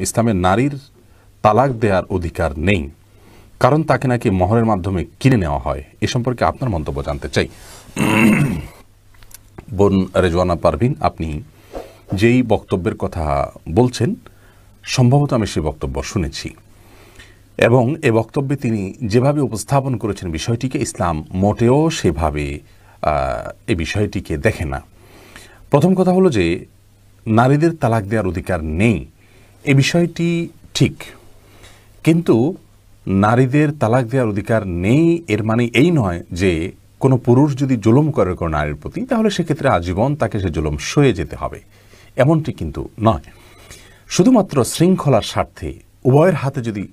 ইসলামের নারীর তালাক দেওয়ার অধিকার নেই, কারণ তাকে নাকি মহরের মাধ্যমে কিনে নেওয়া হয়। এ সম্পর্কে আপনার মন্তব্য জানতে চাই। বোন রেজওয়ানা পারভিন, আপনি যেই বক্তব্যের কথা বলছেন সম্ভবত আমি সেই বক্তব্য শুনেছি, এবং এ বক্তব্যে তিনি যেভাবে উপস্থাপন করেছেন বিষয়টিকে, ইসলাম মোটেও সেভাবে এই বিষয়টিকে দেখে না। প্রথম কথা হলো যে নারীদের তালাক দেওয়ার অধিকার নেই, এ বিষয়টি ঠিক, কিন্তু নারীদের তালাক দেওয়ার অধিকার নেই এর মানে এই নয় যে কোনো পুরুষ যদি জুলুম করে কোনো নারীর প্রতি তাহলে সেক্ষেত্রে আজীবন তাকে সে জুলুম সয়ে যেতে হবে, এমনটি কিন্তু নয়। শুধুমাত্র শৃঙ্খলার স্বার্থে উভয়ের হাতে যদি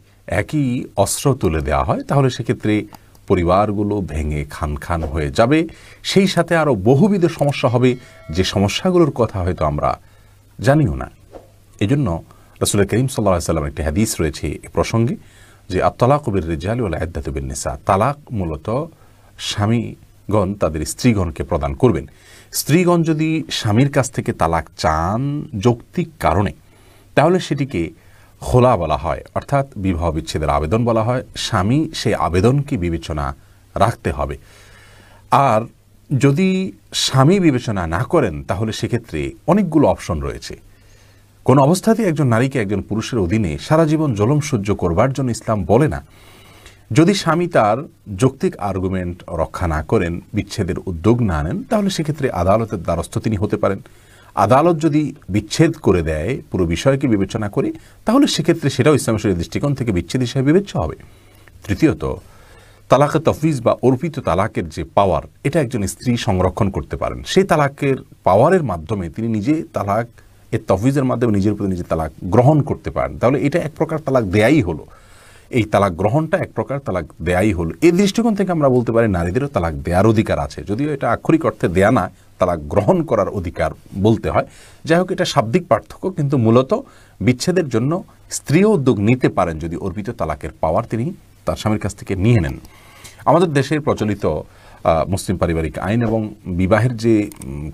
একই অস্ত্র তুলে দেওয়া হয় তাহলে সেক্ষেত্রে পরিবারগুলো ভেঙে খান খান হয়ে যাবে, সেই সাথে আরও বহুবিধ সমস্যা হবে, যে সমস্যাগুলোর কথা হয়তো আমরা জানিও না। এই জন্য রাসূল করিম সাল্লাল্লাহু আলাইহি ওয়াসাল্লাম একটি হাদিস রয়েছে এ প্রসঙ্গে, যে আত-তালাকু বির-রিজালি ওয়াল ইদ্দাতু বিন-নিসা, তালাক মূলত স্বামীগণ তাদের স্ত্রীগণকে প্রদান করবেন। স্ত্রীগণ যদি স্বামীর কাছ থেকে তালাক চান যৌক্তিক কারণে, তাহলে সেটিকে খোলা বলা হয়, অর্থাৎ বিবাহ বিচ্ছেদের আবেদন বলা হয়। স্বামী সেই আবেদনকে বিবেচনা রাখতে হবে। আর যদি স্বামী বিবেচনা না করেন তাহলে সেক্ষেত্রে অনেকগুলো অপশন রয়েছে। কোন অবস্থাতেই একজন নারীকে একজন পুরুষের অধীনে সারা জীবন জুলুম সহ্য করবার জন্য ইসলাম বলে না। যদি স্বামী তার যৌক্তিক আর্গুমেন্ট রক্ষা না করেন, বিচ্ছেদের উদ্যোগ না নেন, তাহলে সেক্ষেত্রে আদালতের দ্বারস্থ তিনি হতে পারেন। আদালত যদি বিচ্ছেদ করে দেয় পুরো বিষয়কে বিবেচনা করে, তাহলে সেক্ষেত্রে সেটাও ইসলামের শরীয়তের দৃষ্টিকোণ থেকে বিচ্ছেদ হিসেবে বিবেচ্য হবে। তৃতীয়ত, তালাকে তফবিজ বা অর্পিত তালাকের যে পাওয়ার, এটা একজন স্ত্রী সংরক্ষণ করতে পারেন। সেই তালাকের পাওয়ারের মাধ্যমে তিনি নিজে তালাক এর তফবিজের মাধ্যমে নিজের প্রতি নিজে তালাক গ্রহণ করতে পারেন। তাহলে এটা এক প্রকার তালাক দেয়াই হলো, এই তালাক গ্রহণটা এক প্রকার তালাক দেয়াই হলো। এই দৃষ্টিকোণ থেকে আমরা বলতে পারি নারীদেরও তালাক দেওয়ার অধিকার আছে, যদিও এটা আক্ষরিক অর্থে দেয়া না, তালাক গ্রহণ করার অধিকার বলতে হয়। যাই হোক, এটা শাব্দিক পার্থক্য, কিন্তু মূলত বিচ্ছেদের জন্য স্ত্রীও উদ্যোগ নিতে পারেন যদি অর্পিত তালাকের পাওয়ার তিনি তার স্বামীর কাছ থেকে নিয়ে নেন। আমাদের দেশের প্রচলিত মুসলিম পারিবারিক আইন এবং বিবাহের যে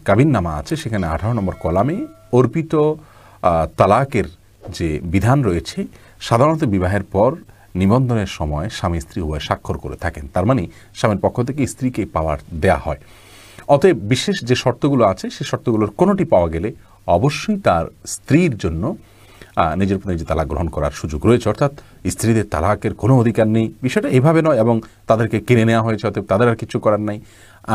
কাবিননামা আছে, সেখানে 18 নম্বর কলামে অর্পিত তালাকের যে বিধান রয়েছে, সাধারণত বিবাহের পর নিবন্ধনের সময় স্বামী স্ত্রী উভয় স্বাক্ষর করে থাকেন। তার মানে স্বামীর পক্ষ থেকে স্ত্রীকে পাওয়ার দেয়া হয়। অতএব বিশেষ যে শর্তগুলো আছে সেই শর্তগুলোর কোনোটি পাওয়া গেলে অবশ্যই তার স্ত্রীর জন্য নিজের প্রতি নিজে তালাক গ্রহণ করার সুযোগ রয়েছে, অর্থাৎ স্ত্রীদের তালাকের কোনো অধিকার নেই। বিষয়টা এভাবে নয়, এবং তাদেরকে কিনে নেওয়া হয়েছে, অতএব তাদের আর কিছু করার নাই।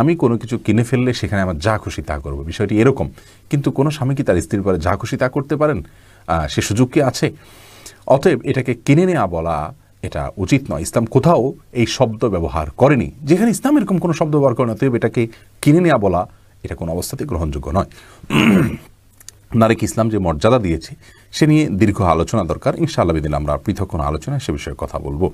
আমি কোনো কিছু কিনে ফেললে সেখানে আমার যা খুশি তা করবো, বিষয়টি এরকম। কিন্তু কোনো স্বামী কি তার স্ত্রীর পরে যা খুশি তা করতে পারেন? সে সুযোগ কি আছে? অতএব এটাকে কিনে নেওয়া বলা এটা উচিত নয়। ইসলাম কোথাও এই শব্দ ব্যবহার করেনি, যেখানে ইসলাম এরকম কোনো শব্দ ব্যবহার করে না, অতএব এটাকে কিনে নেওয়া বলা এটা কোনো অবস্থাতেই গ্রহণযোগ্য নয়। নারীকে ইসলাম যে মর্যাদা দিয়েছে সে নিয়ে দীর্ঘ আলোচনা দরকার। ইনশাআল্লাহ বিদিন আমরা পৃথক কোনো আলোচনায় সে বিষয়ে কথা বলবো।